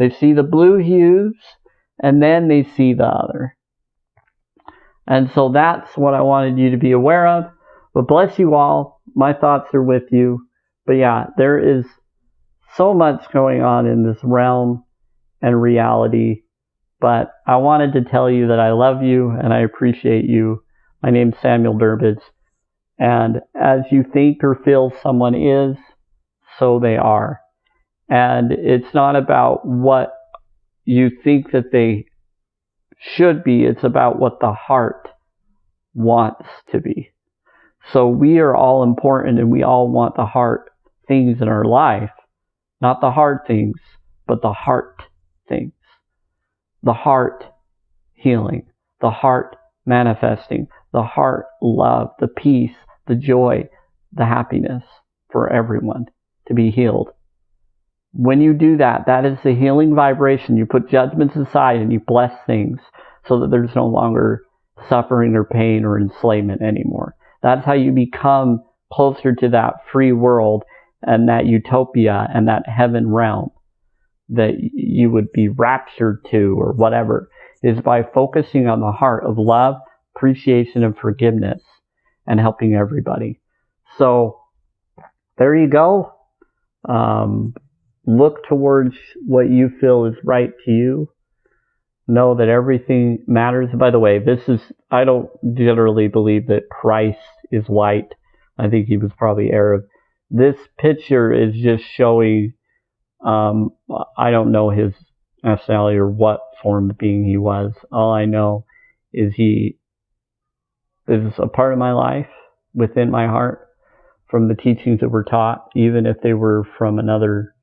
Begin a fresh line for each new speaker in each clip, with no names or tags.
They see the blue hues, and then they see the other. And so that's what I wanted you to be aware of. But bless you all. My thoughts are with you. But yeah, there is so much going on in this realm and reality. But I wanted to tell you that I love you and I appreciate you. My name's Samuel Durbitz. And as you think or feel someone is, so they are. And it's not about what you think that they should be. It's about what the heart wants to be. So we are all important and we all want the heart things in our life. Not the hard things, but the heart things. The heart healing. The heart manifesting. The heart love. The peace. The joy. The happiness for everyone to be healed. When you do that, that is the healing vibration. You put judgments aside and you bless things so that there's no longer suffering or pain or enslavement anymore. That's how you become closer to that free world and that utopia and that heaven realm that you would be raptured to or whatever, is by focusing on the heart of love, appreciation, and forgiveness and helping everybody. So there you go. Look towards what you feel is right to you. Know that everything matters. By the way, I don't generally believe that Christ is white. I think he was probably Arab. This picture is just showing, I don't know his nationality or what form of being he was. All I know is he is a part of my life, within my heart, from the teachings that were taught, even if they were from another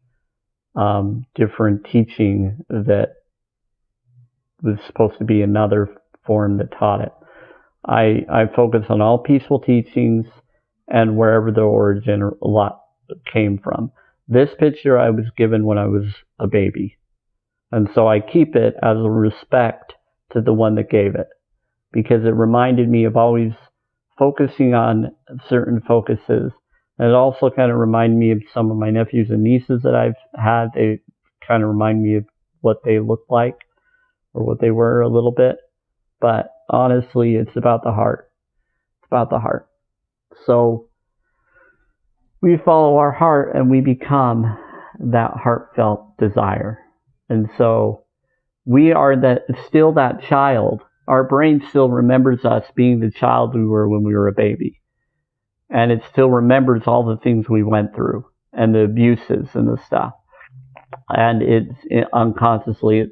different teaching that was supposed to be another form that taught it. I focus on all peaceful teachings and wherever the origin a lot came from. This picture I was given when I was a baby. And so I keep it as a respect to the one that gave it, because it reminded me of always focusing on certain focuses. And it also kind of reminded me of some of my nephews and nieces that I've had. They kind of remind me of what they looked like or what they were a little bit. But honestly, it's about the heart. It's about the heart. So we follow our heart and we become that heartfelt desire. And so we are still that child. Our brain still remembers us being the child we were when we were a baby. And it still remembers all the things we went through and the abuses and the stuff. And it's unconsciously,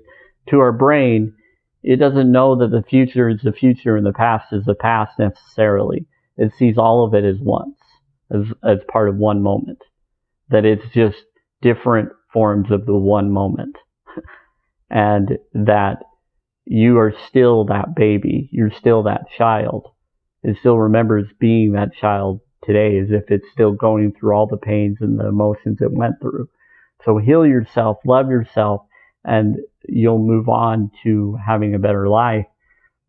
to our brain, it doesn't know that the future is the future and the past is the past necessarily. It sees all of it as once, as part of one moment. That it's just different forms of the one moment. And that you are still that baby. You're still that child. It still remembers being that child today, as if it's still going through all the pains and the emotions it went through. So heal yourself, love yourself, and you'll move on to having a better life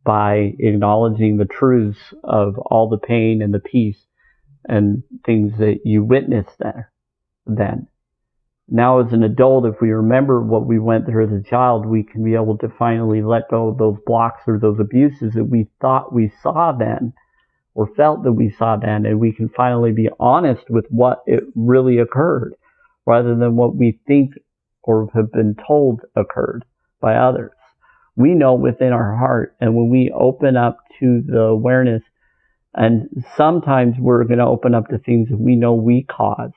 by acknowledging the truths of all the pain and the peace and things that you witnessed there then. Now as an adult, if we remember what we went through as a child, we can be able to finally let go of those blocks or those abuses that we thought we saw then or felt that we saw then, and we can finally be honest with what it really occurred rather than what we think or have been told occurred by others. We know within our heart, and when we open up to the awareness, and sometimes we're going to open up to things that we know we caused,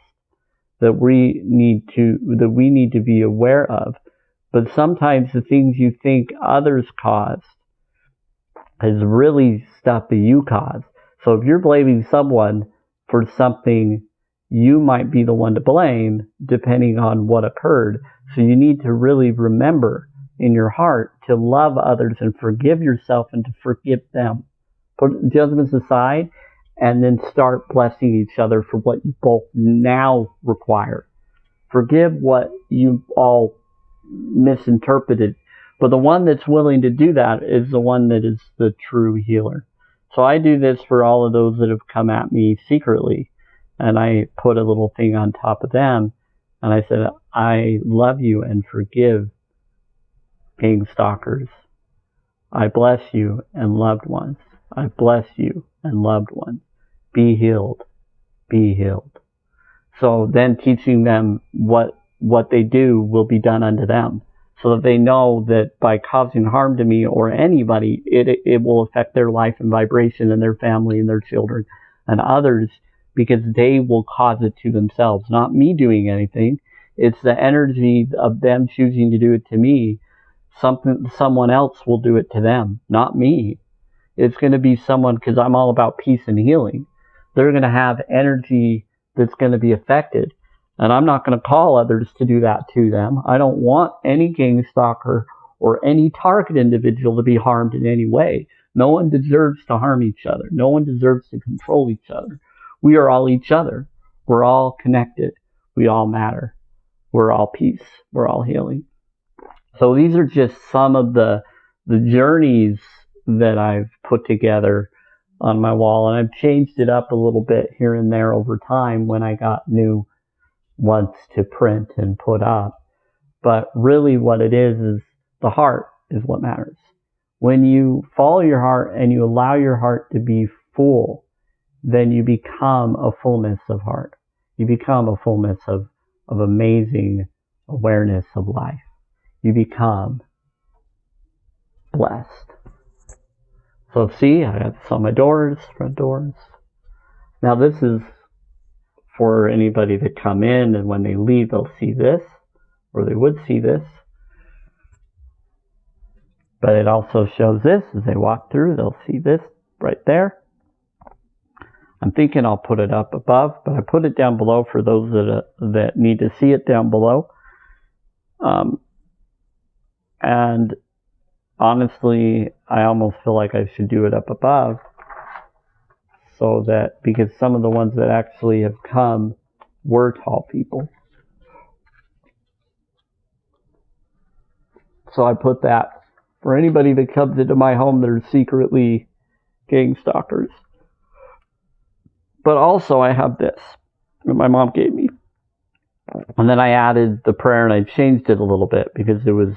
that we need to be aware of. But sometimes the things you think others caused is really stuff that you caused. So if you're blaming someone for something, you might be the one to blame depending on what occurred. So you need to really remember in your heart to love others and forgive yourself and to forgive them. Put judgments aside and then start blessing each other for what you both now require. Forgive what you all misinterpreted. But the one that's willing to do that is the one that is the true healer. So I do this for all of those that have come at me secretly. And I put a little thing on top of them. And I said, I love you and forgive gang stalkers. I bless you and loved ones. I bless you and loved ones. Be healed. Be healed. So then teaching them what they do will be done unto them, so that they know that by causing harm to me or anybody, it will affect their life and vibration and their family and their children and others, because they will cause it to themselves, not me doing anything. It's the energy of them choosing to do it to me. Someone else will do it to them, not me. It's going to be someone, because I'm all about peace and healing. They're going to have energy that's going to be affected. And I'm not going to call others to do that to them. I don't want any gang stalker or any target individual to be harmed in any way. No one deserves to harm each other. No one deserves to control each other. We are all each other. We're all connected. We all matter. We're all peace. We're all healing. So these are just some of the journeys that I've put together on my wall, and I've changed it up a little bit here and there over time when I got new ones to print and put up. But really what it is the heart is what matters. When you follow your heart and you allow your heart to be full, then you become a fullness of heart. You become a fullness of amazing awareness of life. You become blessed. So see, I got this on my doors, front doors. Now this is for anybody that come in, and when they leave, they'll see this, or they would see this. But it also shows this as they walk through. They'll see this right there. I'm thinking I'll put it up above, but I put it down below for those that need to see it down below. And honestly, I almost feel like I should do it up above, so that, because some of the ones that actually have come were tall people. So I put that for anybody that comes into my home that are secretly gang stalkers. But also I have this that my mom gave me. And then I added the prayer, and I changed it a little bit because it was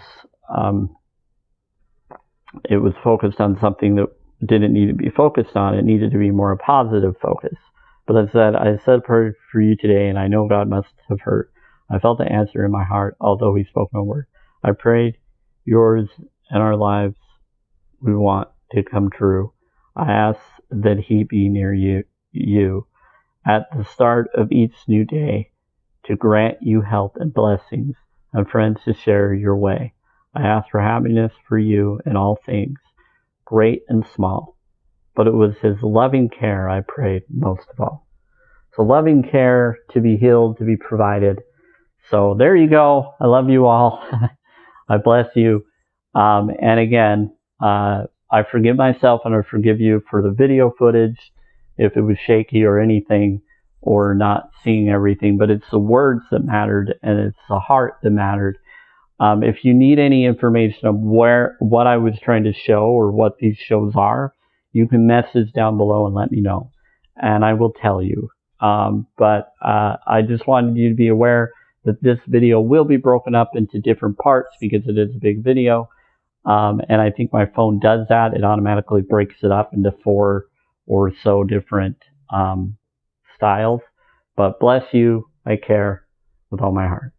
focused on something that didn't need to be focused on. It needed to be more a positive focus. But I said prayer for you today, and I know God must have heard. I felt the answer in my heart, although he spoke no word. I prayed yours and our lives we want to come true. I ask that he be near you at the start of each new day, to grant you health and blessings and friends to share your way. I ask for happiness for you in all things, great and small. But it was his loving care I prayed most of all. So loving care, to be healed, to be provided. So there you go. I love you all. I bless you. And again, I forgive myself and I forgive you for the video footage, if it was shaky or anything, or not seeing everything. But it's the words that mattered, and it's the heart that mattered. If you need any information of what I was trying to show or what these shows are, you can message down below and let me know, and I will tell you. But I just wanted you to be aware that this video will be broken up into different parts because it is a big video. And I think my phone does that. It automatically breaks it up into 4 or so different styles. But bless you. I care with all my heart.